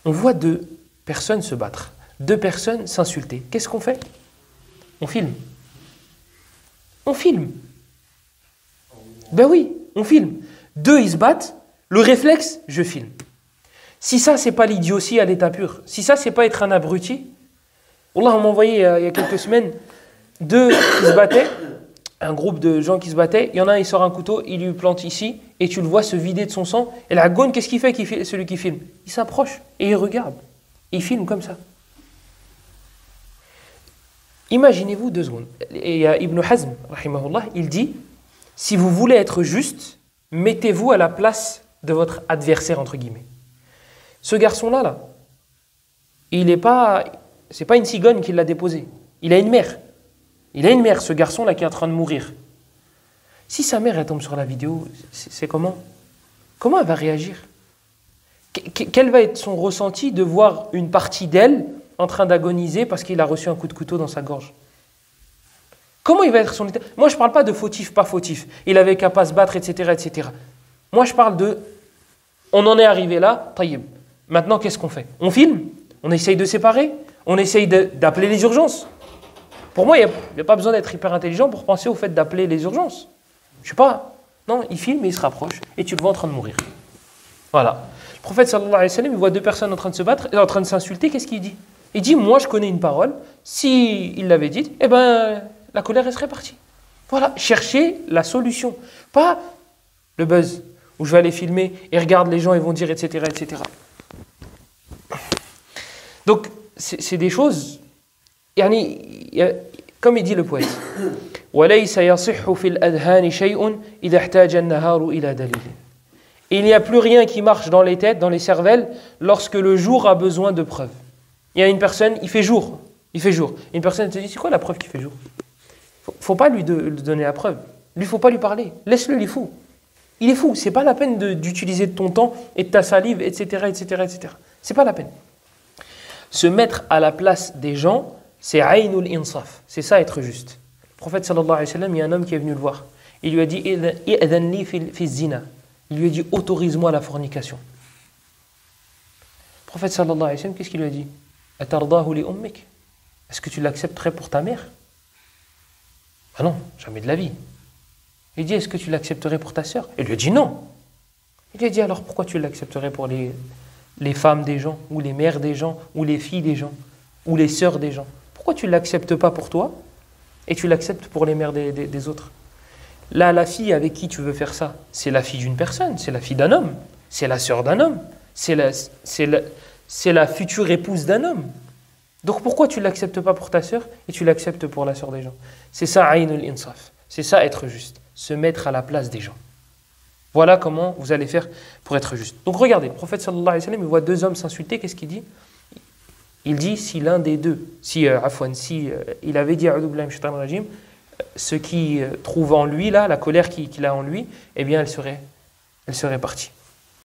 On voit deux personnes se battre, deux personnes s'insulter. Qu'est-ce qu'on fait? On filme. On filme. Ben oui, on filme. Deux, ils se battent. Le réflexe, je filme. Si ça, c'est pas l'idiotie à l'état pur, si ça, c'est pas être un abruti, Wallah, on m'a envoyé il y a quelques semaines, deux qui se battaient, un groupe de gens qui se battaient, il y en a un, il sort un couteau, il lui plante ici, et tu le vois se vider de son sang, et la gogne, qu'est-ce qu'il fait, celui qui filme? Il s'approche, et il regarde, il filme comme ça. Imaginez-vous 2 secondes, et Ibn Hazm, rahimahullah, il dit, si vous voulez être juste, mettez-vous à la place de votre adversaire, entre guillemets. Ce garçon-là, là, c'est pas une cigogne qui l'a déposé. Il a une mère. Il a une mère, ce garçon-là qui est en train de mourir. Si sa mère, elle tombe sur la vidéo, c'est comment? Comment elle va réagir? Quel va être son ressenti de voir une partie d'elle en train d'agoniser parce qu'il a reçu un coup de couteau dans sa gorge? Comment il va être son état? Moi, je ne parle pas de fautif, pas fautif. Il avait qu'à pas se battre, etc., etc. Moi, je parle de... On en est arrivé là, taïb. Maintenant, qu'est-ce qu'on fait? On filme? On essaye de séparer? On essaye d'appeler les urgences? Pour moi, il n'y a pas besoin d'être hyper intelligent pour penser au fait d'appeler les urgences. Je sais pas. Non, il filme et il se rapproche et tu le vois en train de mourir. Voilà. Le prophète sallallahu alayhi wa sallam, il voit deux personnes en train de se battre, en train de s'insulter, qu'est-ce qu'il dit? Il dit, moi je connais une parole, si il l'avait dite, eh ben, la colère elle serait partie. Voilà, chercher la solution. Pas le buzz, où je vais aller filmer et regarde les gens, ils vont dire, etc., etc. Donc, c'est des choses, comme il dit le poète, وَلَيْسَ يَصِحُّ فِي الْأَذْهَانِ شَيْءٌ إِذَا احْتَاجَ النَّهَارُ إِلَى دَلِيلٍ. Il n'y a plus rien qui marche dans les têtes, dans les cervelles, lorsque le jour a besoin de preuves. Il y a une personne, il fait jour. Une personne te dit, c'est quoi la preuve qu'il fait jour? Faut pas lui donner la preuve. Lui, faut pas lui parler. Laisse-le, il est fou. Il est fou. C'est pas la peine d'utiliser de ton temps et de ta salive, etc., etc., etc. C'est pas la peine. Se mettre à la place des gens, c'est aynul insaf. C'est ça, être juste. Le prophète sallallahu alayhi wa sallam, il y a un homme qui est venu le voir. Il lui a dit, i'adhan li fi zina. Il lui a dit, autorise-moi la fornication. Le prophète sallallahu alayhi wa sallam, qu'est-ce qu'il lui a dit? Atardahu li ummik. Est-ce que tu l'accepterais pour ta mère? Ah non, jamais de la vie. Il dit, est-ce que tu l'accepterais pour ta sœur? Il lui a dit non. Il lui a dit, alors pourquoi tu l'accepterais pour les femmes des gens, ou les mères des gens, ou les filles des gens, ou les sœurs des gens? Pourquoi tu ne l'acceptes pas pour toi et tu l'acceptes pour les mères des autres? Là, la fille avec qui tu veux faire ça, c'est la fille d'une personne, c'est la fille d'un homme, c'est la sœur d'un homme, c'est la future épouse d'un homme. Donc pourquoi tu ne l'acceptes pas pour ta sœur et tu l'acceptes pour la sœur des gens? C'est ça, aynul insaf. C'est ça, être juste. Se mettre à la place des gens. Voilà comment vous allez faire pour être juste. Donc regardez, le prophète sallallahu alayhi wa sallam, il voit deux hommes s'insulter, qu'est-ce qu'il dit? Il dit, si l'un des deux, il avait dit, ce qui trouve en lui, là, la colère qu'il a en lui, eh bien elle serait partie.